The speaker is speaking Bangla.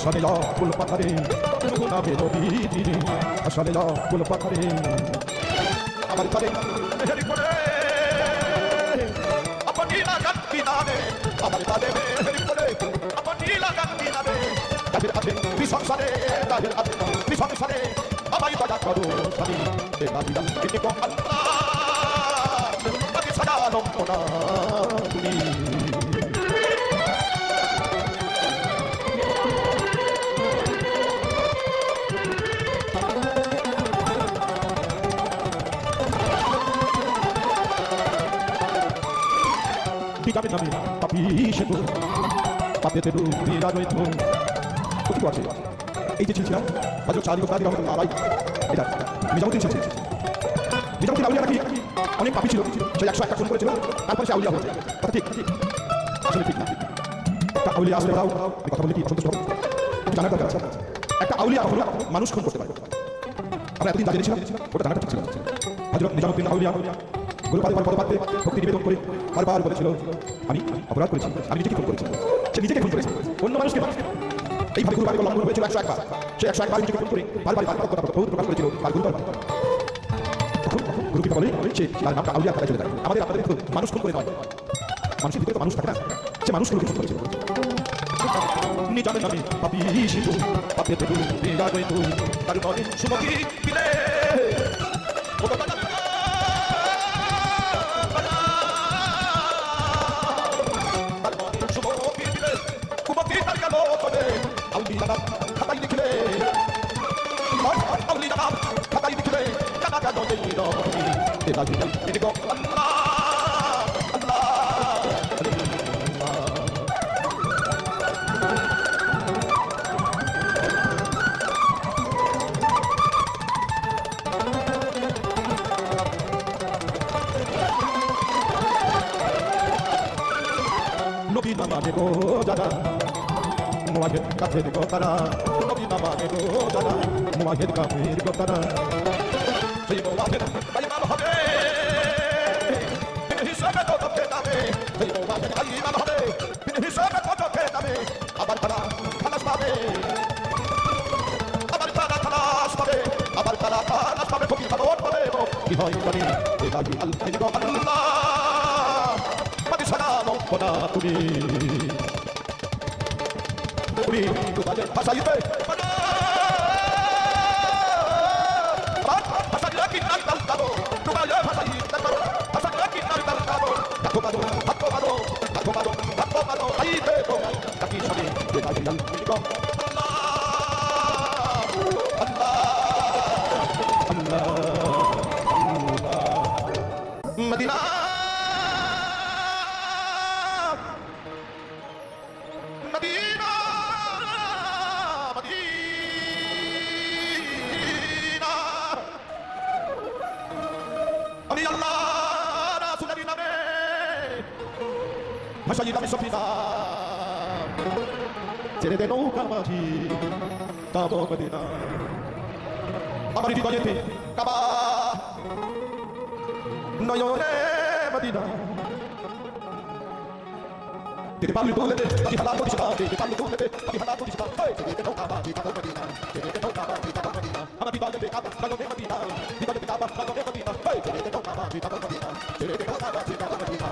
আসলে ফুল পাথারে যমুনা বেদবিধি আসলে ফুল পাথারে আমার তরে মেহের করে আপনি লাগান কিনারে আমার তরে মেহের করে আপনি লাগান কিনারে তাদের আছে বিসংসারে তাদের আছে বিসংসারে আমায় দয়া করো স্বামী এ বাদিদা এতে কো আল্লাহ তাকে সাজানো না তুমি যাবে যাবে পাপি সেতু পাপেতে ডুবি রাজয় তো কত আছে এই যে ছিলাম আজ চারি গোটা দিকে আমাদের আড়াই এটা নিজামুদ্দিন ছিল নিজামুদ্দিন আউলিয়া নাকি অনেক পাপি ছিল সে 101 খুন করেছিল তারপরে সে আউলিয়া হয়েছে কথা ঠিক আসলে ঠিক না একটা আউলিয়া আসলে বড়াও কথা বলে কি সন্তুষ্ট হবে জানার দরকার আছে একটা আউলিয়া কখনো মানুষ খুন করতে পারে আমরা এতদিন জানি ছিলাম ওটা জানাটা ঠিক ছিল হযরত নিজামুদ্দিন আউলিয়া পরপাতে ভক্তি নিবেদন করে বারবার বলেছিল আমি অপরাধ করেছি আমি নিজেকে খুন করেছি সে নিজেকে খুন করেছে অন্য মানুষকে এইভাবে গুরুবারে লঙ্ঘন হয়েছিল 101 বার সে 101 বার নিজেকে খুন করে বারবার কথা প্রকাশ করেছিল আর গুরু কি বলে সে তার নামটা আউলিয়া করে চলে যায় আমাদের আপনাদের মানুষ খুন করে নয় মানুষের ভিতরে তো মানুষ থাকে না সে মানুষ খুন করেছিল নিজামে নামে পাপি শিশু পাপেতে ডুবে যাবে তুই তার মনে সুমতি দিলে খাতাই লিখলে খাতাই লিখলে কাটা দে এটা এটা আল্লাহ আল্লাহ নবী নামাজে গো দাদা মুআহিদ কাফের গো তারা নবী নামাজে গো দাদা মুআহিদ কাফের গো তারা সেই মুআহিদ ইমাম হবে বিন হিসাবে তো তবে যাবে সেই মুআহিদ ইমাম হবে বিন হিসাবে তো তবে যাবে আবার তারা খালাস পাবে আবার তারা খালাস পাবে আবার তারা খালাস পাবে ফকির খবর পাবে কি হয় জানি এই দাবি আল্লাহ গো আল্লাহ মাটি সালাম খোদা তুমি 우리 그다지 파사이베 파사이라 긴난다고 누가야 파사이 따로 파사이라 긴난다고 닥고가도 아이베고 자기 소리 내가 그냥 이거 알라 마디나 Masya Allah Sofina Cere de nunca más Tabo Medina Amari di Dojeti Kaba Noyore Medina Tiri palu tulete Di halal di sita Tiri palu tulete Di halal di sita Cere de nunca más Tabo Medina Cere de nunca más Tabo Medina Amari di Dojeti Kaba Lago de Medina Di Dojeti Kaba Lago de Medina Cere de nunca más Tabo Medina Cere de nunca más Tabo Medina